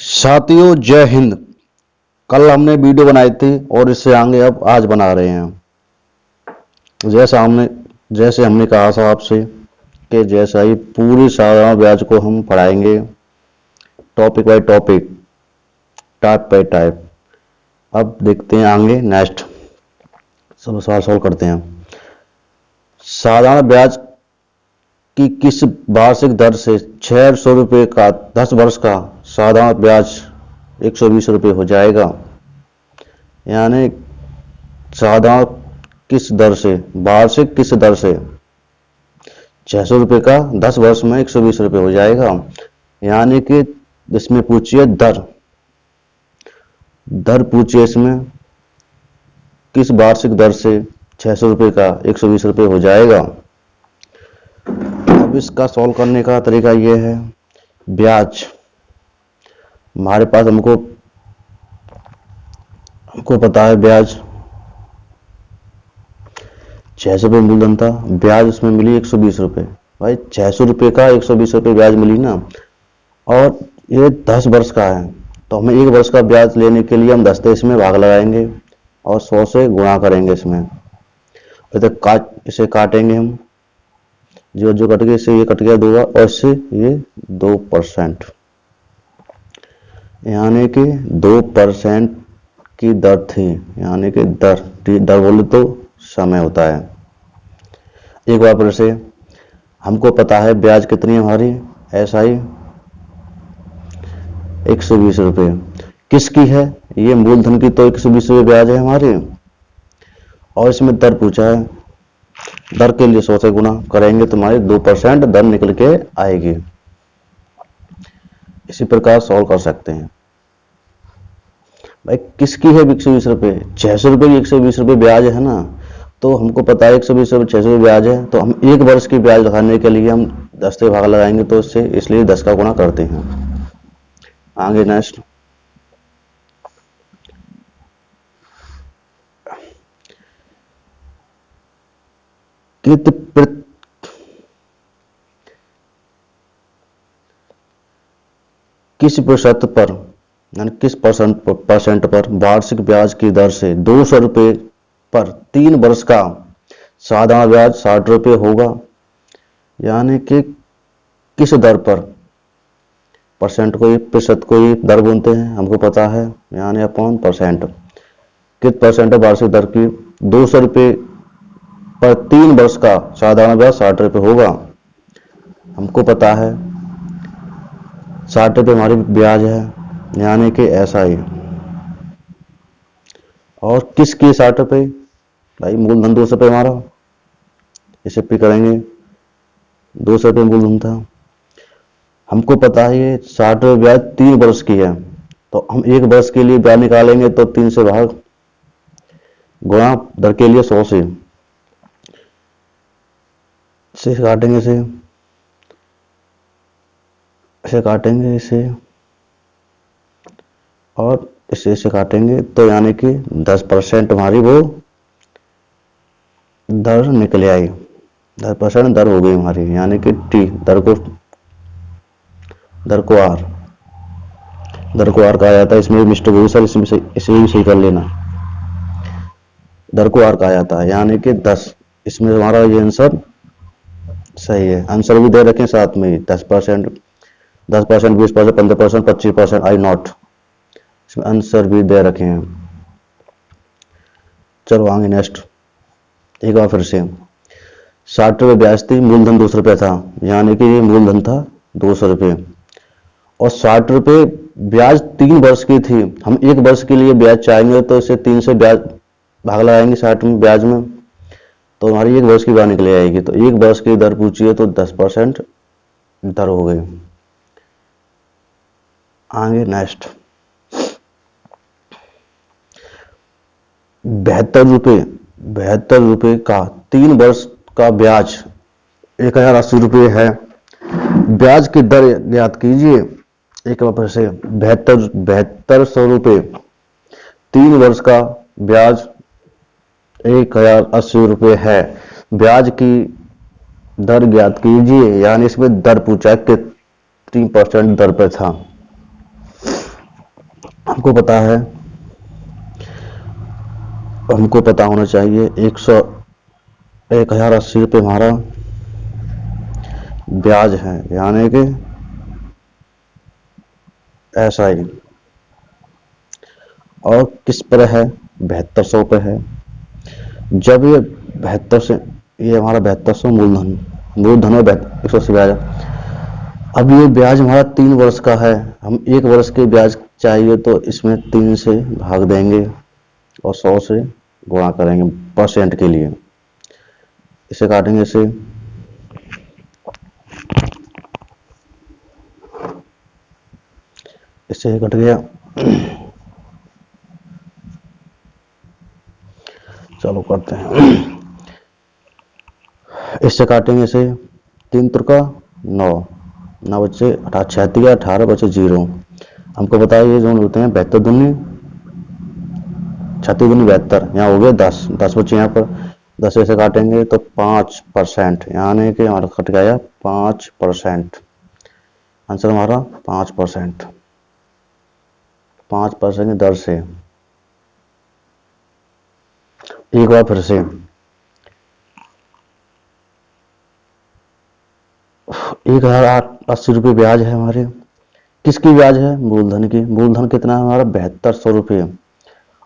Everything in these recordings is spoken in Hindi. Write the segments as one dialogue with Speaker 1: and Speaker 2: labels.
Speaker 1: साथियों जय हिंद। कल हमने वीडियो बनाई थी और इससे आगे अब आज बना रहे हैं। जैसे हमने कहा था आपसे कि जैसा ही पूरी साधारण ब्याज को हम पढ़ाएंगे topic by topic, type bye type. अब देखते हैं आगे नेक्स्ट सब सवाल सॉल्व करते हैं। साधारण ब्याज की किस वार्षिक दर से 600 रुपये का 10 वर्ष का साधारण ब्याज 120 रुपये हो जाएगा। यानी साधारण किस दर से, वार्षिक किस दर से 600 रुपये का 10 वर्ष में 120 रुपये हो जाएगा। यानी कि इसमें पूछिए दर पूछिए इसमें किस वार्षिक दर से 600 रुपये का 120 रुपये हो जाएगा। अब इसका सॉल्व करने का तरीका यह है, ब्याज हमारे पास हमको पता है ब्याज 600 रुपये मूलधन था, ब्याज उसमें मिली 120 रुपये। भाई 600 रुपये का 120 रुपये ब्याज मिली ना, और ये 10 वर्ष का है तो हमें 1 वर्ष का ब्याज लेने के लिए हम 10 से इसमें भाग लगाएंगे और 100 से गुणा करेंगे। इसमें इसे काटेंगे हम, जो कट गया इससे ये कट गया 2 और इससे ये 2%, यानी कि 2% की दर थी। यानी कि दर बोले तो समय होता है। एक बार फिर से हमको पता है ब्याज कितनी है हमारी, SI 120 रुपये। किसकी है ये, मूलधन की तो 120 रुपये ब्याज है हमारे, और इसमें दर पूछा है। दर के लिए 100 से गुणा करेंगे तो हमारी 2% दर निकल के आएगी। इसी प्रकार सॉल्व कर सकते हैं। भाई किसकी है 120 रुपये, 600 रुपये की 120 रुपये ब्याज है ना, तो हमको पता है 120 रुपये 600 रुपये ब्याज है, तो हम 1 वर्ष की ब्याज दिखाने के लिए हम 10 से भाग लगाएंगे, तो इससे इसलिए 10 का गुणा करते हैं। आगे नेक्स्ट, किस प्रतिशत पर यानी किस परसेंट पर वार्षिक ब्याज की दर से 200 रुपये पर 3 वर्ष का साधारण ब्याज 60 रुपये होगा। यानी कि किस दर पर, परसेंट को प्रतिशत को ही दर बोलते हैं हमको पता है, यानी अपॉन परसेंट। किस परसेंट वार्षिक दर की 200 रुपये पर 3 वर्ष का साधारण ब्याज 60 रुपये होगा। हमको पता है 60 रुपये हमारी ब्याज है, यानी कि SI। और किसकी 60 रुपये, भाई मूलधन 200 रुपये हमारा, इसे पे करेंगे 200 रुपये मूलधन था। हमको पता है ये 60 रुपये ब्याज 3 वर्ष की है, तो हम 1 वर्ष के लिए ब्याज निकालेंगे तो 3 से भाग गुणा दर के लिए 100 से काटेंगे, इसे काटेंगे इसे और इसे काटेंगे, तो यानी कि 10% हमारी वो दर निकल आई। 10% दर हो गई हमारी, यानी कि T दर को R कहा जाता है। इसमें मिस्टेक हुई सर, इसमें इसे भी सही कर लेना। दर को R कहा जाता है, यानी कि 10। इसमें हमारा ये आंसर सही है। आंसर भी दे रखें साथ में 10%, 20%, 15%, 25%, आई नॉट, इसमें आंसर भी दे रखे हैं। चलो आगे नेक्स्ट, एक बार फिर से 60 रुपये ब्याज थी, मूलधन 200 रुपये था, यानी कि ये मूलधन था 200 रुपये, और 60 रुपये ब्याज 3 वर्ष की थी। हम 1 वर्ष के लिए ब्याज चाहेंगे तो इसे 3 से ब्याज भाग लगाएंगे 60 में ब्याज में, तो हमारी 1 वर्ष की ब्याज निकल आएगी। तो 1 वर्ष की दर पूछिए तो 10% दर हो गई। आगे नेक्स्ट, 72 रुपये का 3 वर्ष का ब्याज 1080 रुपये है। ब्याज की दर ज्ञात कीजिए। एक बार से 7200 रुपये 3 वर्ष का ब्याज 1080 रुपये है। ब्याज की दर ज्ञात कीजिए, यानी इसमें दर पूछा कि 3% दर पे था। हमको पता होना चाहिए 1080 रुपये हमारा ब्याज है, यानी कि ऐसा ही। और किस पर है? 7200 पे है। जब ये 7200, ये हमारा 7200 मूलधन और 180 ब्याज है। अब ये ब्याज हमारा 3 वर्ष का है, हम 1 वर्ष के ब्याज चाहिए तो इसमें 3 से भाग देंगे और 100 से गुणा करेंगे परसेंट के लिए। इसे काटेंगे, इससे कट गया। चलो करते हैं, इससे काटेंगे इसे। 3 त्रिका 9, 9 बच्चे 36 18 बच्चे 0। हमको बताया ये जो होते हैं 72 दूनी 36 दूनी 72, यहाँ हो गए 10 10 बच्चे यहाँ पर 10 से काटेंगे तो 5%, यानी कि हमारा कट गया 5%। आंसर हमारा 5%, 5% की दर से। एक बार फिर से 1080 रुपये ब्याज है हमारे। किसकी ब्याज है? मूलधन की। मूलधन कितना है हमारा? 7200 रुपये।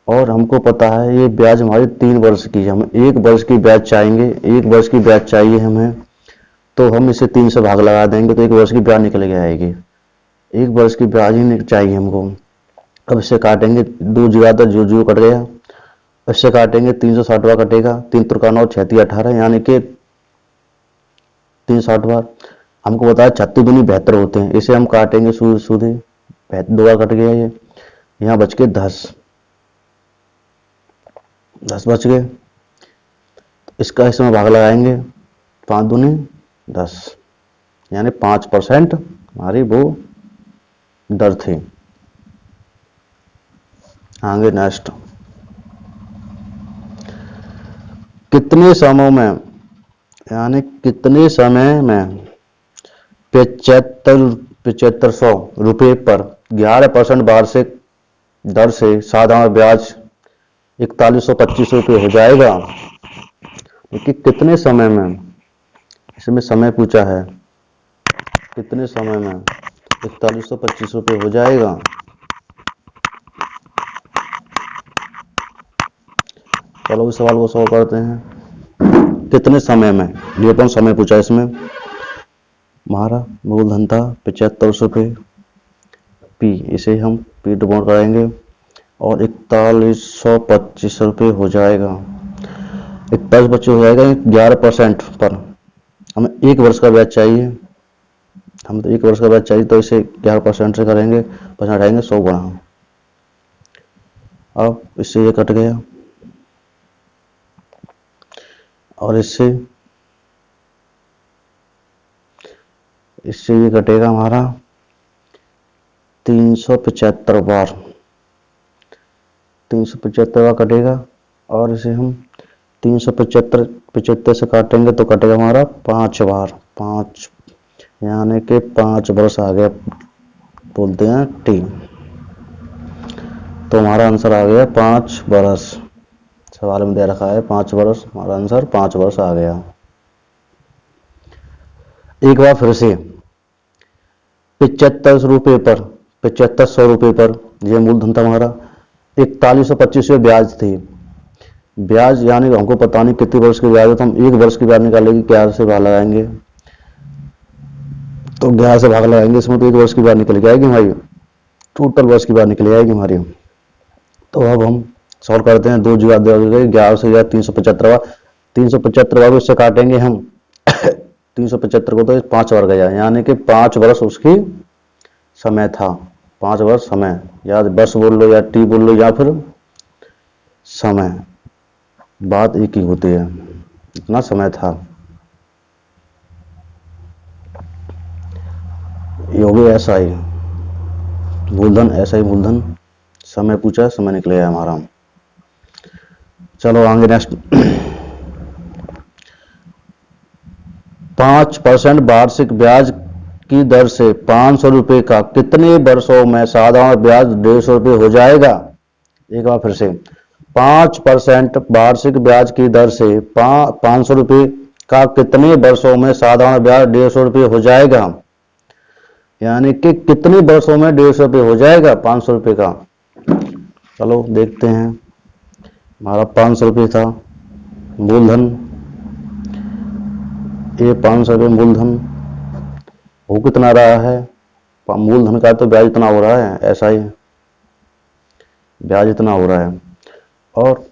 Speaker 1: और हमको पता है ये ब्याज हमारी 3 वर्ष की है, हम 1 वर्ष की ब्याज चाहेंगे, 1 वर्ष की ब्याज चाहिए हमें, तो हम इसे 3 से भाग लगा देंगे तो 1 वर्ष की ब्याज निकल के आएगी। 1 वर्ष की ब्याज ही चाहिए हमको। अब इससे काटेंगे, 2 जगह तो जो कट गया, इससे काटेंगे 360 बार कटेगा, 3 त्रिका 9 36 18, यानी कि 360 बार। हमको बताया 36 दूनी 72 होते हैं, इसे हम काटेंगे सूधे 2 बार कट गया, ये यहाँ बच के 10 बच गए। इसका इसमें भाग लगाएंगे, 5 दूनी 10, यानी 5% हमारी वो दर थी। आगे नेक्स्ट, कितने समय में, यानी कितने समय में 7500 रुपये पर 11% वार्षिक दर से साधारण ब्याज 4125 रुपये हो जाएगा। कि कितने समय में, इसमें समय पूछा है, कितने समय में 4125 रुपये हो जाएगा। चलो इस सवाल को सॉल्व करते हैं। कितने समय में, ये कौन समय पूछा इसमें? हमारा मूलधन था 7500 रुपये, पी, इसे हम पी डिवाइड करेंगे और 4125 रुपये हो जाएगा। 41 बच्चे हो जाएगा 11% पर। हमें 1 वर्ष का ब्याज चाहिए, हम तो 1 वर्ष का ब्याज चाहिए तो इसे 11% से करेंगे, बस हटाएंगे 100 गुणा। अब इससे ये कट गया और इससे ये कटेगा हमारा 375 बार, 375 बार कटेगा और इसे हम 375 से काटेंगे तो कटेगा हमारा 5 बार, 5, यानी कि 5 वर्ष आ गया, बोलते हैं टी। तो हमारा आंसर आ गया 5 वर्ष। सवाल में दे रखा है 5 वर्ष, हमारा आंसर 5 वर्ष आ गया। एक बार फिर से 7500 रुपये पर यह मूलधन था हमारा, 4125 ब्याज थी। ब्याज यानी हमको पता नहीं कितने वर्ष की ब्याज है, तो हम 1 वर्ष की ब्याज निकालेंगे, 11 से भाग लगाएंगे तो 11 से भाग लगाएंगे, इसमें तो 1 वर्ष की ब्याज निकल के आएगी हमारी, टोटल वर्ष की ब्याज निकल आएगी हमारी। तो अब हम सॉल्व करते हैं। 2 जगह 11 से 375, 375 को इससे काटेंगे हम 375 को तो 5 बार गया, यानी कि 5 वर्ष उसकी समय था, 5 वर्ष समय, या वर्ष बोल लो या टी बोल लो या फिर समय, बात एक ही होती है, इतना समय था। योगी ऐसा ही मूलधन, ऐसा ही मूलधन, समय पूछा, समय निकलेगा हमारा। चलो आगे नेक्स्ट, 5% वार्षिक ब्याज की दर से 500 रुपये का कितने वर्षों में साधारण ब्याज 150 रुपये हो जाएगा। एक बार फिर से, 5% वार्षिक ब्याज की दर से 500 रुपये का कितने वर्षों में साधारण ब्याज 150 रुपये हो जाएगा। यानी कि कितने वर्षों में 150 रुपये हो जाएगा 500 रुपये का। चलो देखते हैं। हमारा 500 रुपये था मूलधन, ये 500 रुपये मूलधन वो कितना रहा है। मूलधन का तो ब्याज इतना हो रहा है, ऐसा ही ब्याज इतना हो रहा है। और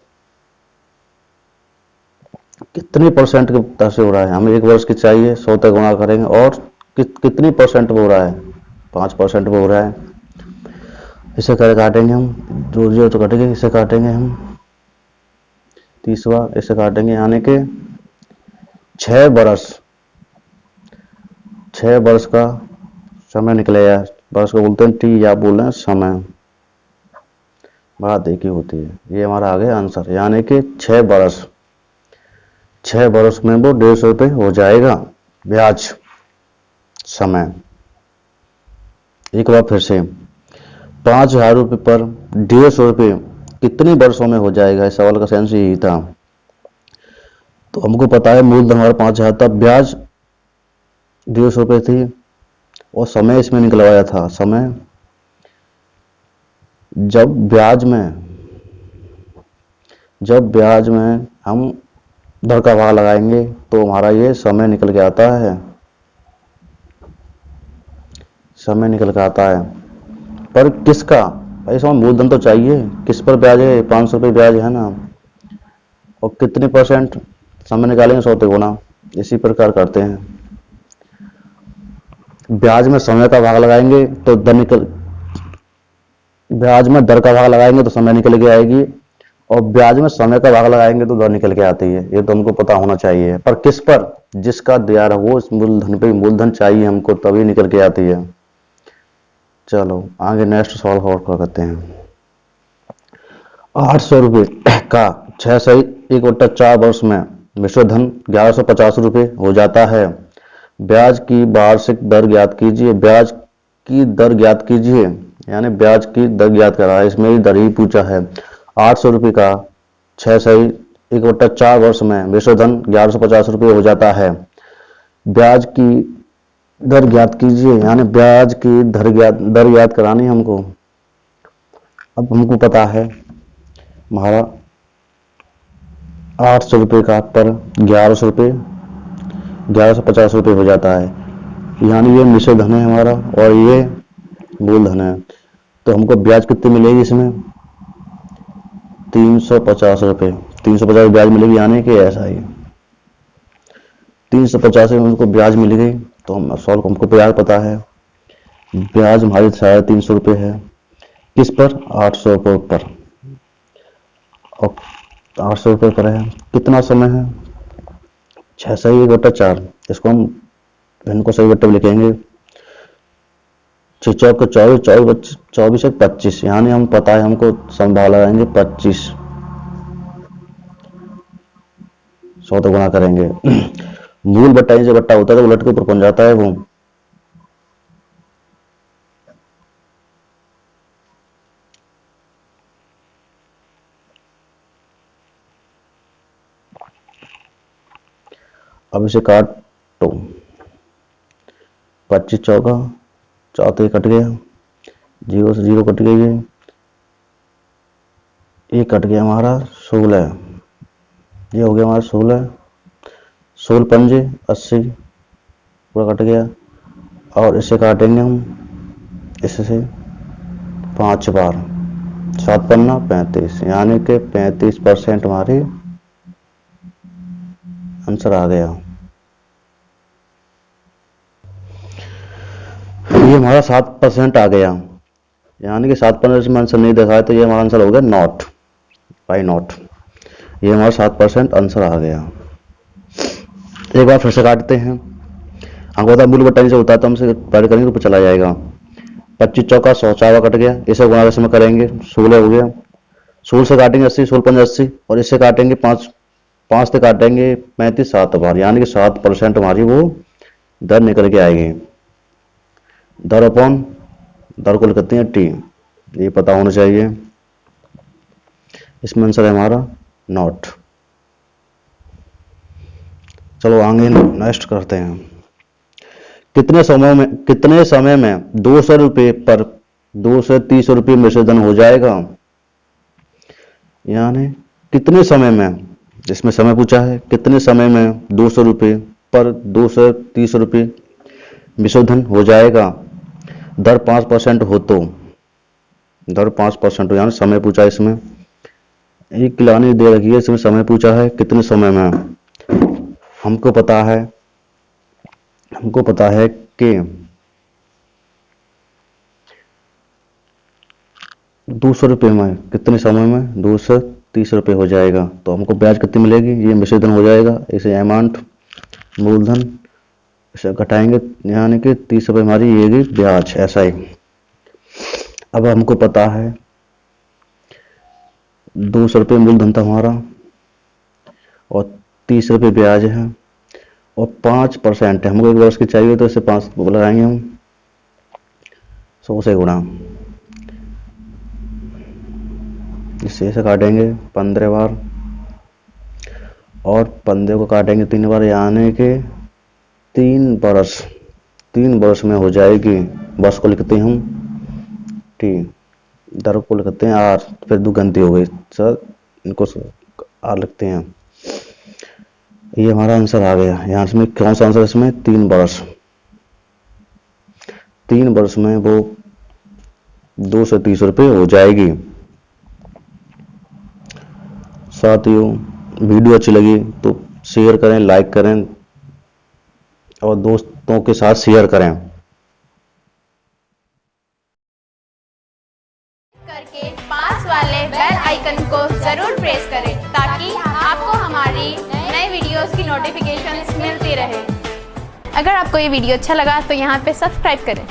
Speaker 1: कितने परसेंट की दर से हो रहा है, हमें 1 वर्ष की चाहिए, 100 तक गुणा करेंगे। और कितनी परसेंट पे हो रहा है, 5% पे हो रहा है। इसे कर काटेंगे हम, 2 तो कटेंगे, इसे काटेंगे हम 30 बार, इसे काटेंगे। यानी कि 6 वर्ष का समय निकलेगा। वर्ष को बोलते हैं टी या बोल रहे हैं समय, बात एक ही होती है। ये हमारा आ गया आंसर, यानी कि 6 वर्ष में वो 150 रुपये हो जाएगा ब्याज समय। एक बार फिर से, 5000 रुपये पर 150 रुपये कितने वर्षों में हो जाएगा। इस सवाल का सेंस यही था। तो हमको पता है मूलधन हमारा 5000 था, ब्याज 150 रुपये थी और समय इसमें निकलवाया था। समय जब ब्याज में हम दर का भाग लगाएंगे तो हमारा ये समय निकल के आता है, समय निकल के आता है। पर किसका भाई, इसमें मूलधन तो चाहिए, किस पर ब्याज है, 500 रुपये ब्याज है ना। और कितने परसेंट समय निकालेंगे, 100 से गुना। इसी प्रकार करते हैं, ब्याज में समय का भाग लगाएंगे तो ब्याज में दर का भाग लगाएंगे तो समय निकल के आएगी, और ब्याज में समय का भाग लगाएंगे तो दर निकल के आती है। ये तो हमको पता होना चाहिए। पर किस पर, जिसका दिया रहा वो इस मूलधन पे, मूलधन चाहिए हमको तभी निकल के आती है। चलो आगे नेक्स्ट सवाल और करते हैं। 800 रुपये का 6 से 1/4 वर्ष में मिश्र धन 1150 रुपये हो जाता है। ब्याज की वार्षिक दर ज्ञात कीजिए। ब्याज की दर ज्ञात कीजिए, यानी ब्याज की दर ज्ञात करा है, इसमें ही दर ही पूछा है। 800 रुपये का 6 से 1/4 वर्ष में मिश्र धन 1150 रुपये हो जाता है। ब्याज की दर ज्ञात कीजिए, यानी ब्याज की दर ज्ञात करानी हमको। अब हमको पता है हमारा 800 रुपये का पर 1150 रुपये हो जाता है, यानी ये मिश्र धन है हमारा और ये मूलधन है। तो हमको ब्याज कितनी मिलेगी इसमें, 350 रुपये, 350 ब्याज मिलेगी। यानी कि ऐसा ही 350 में हमको ब्याज मिल गई। तो हम सॉल्व, हमको ब्याज पता है, ब्याज हमारी 350 रुपये है। किस पर, 800 रुपये पर, और 800 रुपये पर है। कितना समय है, 6 से 1/4। इसको हम इनको सही बट्टे में लिखेंगे, 6 चौक 24, 24 25, यानी हम पता है हमको संभाल लगाएंगे 25, 100 तो गुणा करेंगे। मूल बट्टा से बट्टा होता है तो उलट के ऊपर पहुंच जाता है वो। अब इसे काटो, 25 चौका 4 कट गया, 0 से 0 कट गई है, ये कट गया हमारा 16, ये हो गया हमारा 16, 16 पंजे 80 पूरा कट गया। और इसे काटेंगे हम, इससे 5 बार, 7 पन्ना 35, यानी कि 35% हमारी आंसर आ गया। ये हमारा 7% आ गया, यानी कि 7% में आंसर नहीं देखा है, तो ये हमारा आंसर हो गया नॉट बाई नॉट। ये हमारा 7% आंसर आ गया। एक बार फिर से काटते हैं। हमको पता मूल बट्टा से होता है तो हमसे पढ़ करेंगे तो चला जाएगा। 25 चौका 100, 4 कट गया, इसे गुणा में करेंगे, 16 हो गया। 16 से काटेंगे 80, 16 पंजे 80, और इससे काटेंगे 5 से काटेंगे 35, 7 बार, यानी कि 7% हमारी वो दर निकल के आएगी। दर अपॉन दर को लिखते हैं टी, ये पता होना चाहिए। इसमें आंसर है हमारा नॉट। चलो आगे नेक्स्ट करते हैं। कितने समय में 200 रुपये पर 230 रुपये में से धन हो जाएगा? यानी कितने समय में, जिसमें समय पूछा है, कितने समय में 200 रुपये पर 230 रुपये विशोधन हो जाएगा? दर 5% हो तो, दर 5% हो, यानी समय पूछा है इसमें। एक किलानी दे रखी है, इसमें समय पूछा है कितने समय में। हमको पता है कि 200 रुपये में कितने समय में 230 रुपये हो जाएगा, तो हमको ब्याज कितनी मिलेगी, ये मिश्रधन हो जाएगा। इसे अमाउंट मूलधन इसे घटाएंगे, यानी कि 30 रुपये हमारी ये ब्याज, ऐसा ही। अब हमको पता है 200 रुपये मूलधन था हमारा और 30 रुपये ब्याज है और 5% है, हमको 1 वर्ष की चाहिए तो इसे 5 लगाएंगे हम, 100 से गुणा, इससे ऐसे काटेंगे 15 बार और 15 को काटेंगे 3 बार, यानी कि 3 वर्ष में हो जाएगी। वर्ष को लिखते हैं हम टी, दर को लिखते हैं आर, फिर दो गलती हो गई सर, इनको आर लिखते हैं। ये हमारा आंसर आ गया। यहाँ से कौन सा आंसर इसमें, 3 वर्ष। 3 वर्ष में वो 230 रुपये हो जाएगी। साथियों, वीडियो अच्छी लगी तो शेयर करें, लाइक करें और दोस्तों के साथ शेयर करें।
Speaker 2: करके पास वाले बेल आइकन को जरूर प्रेस करें ताकि आपको हमारी नए वीडियोस की नोटिफिकेशंस मिलती रहे। अगर आपको ये वीडियो अच्छा लगा तो यहाँ पे सब्सक्राइब करें।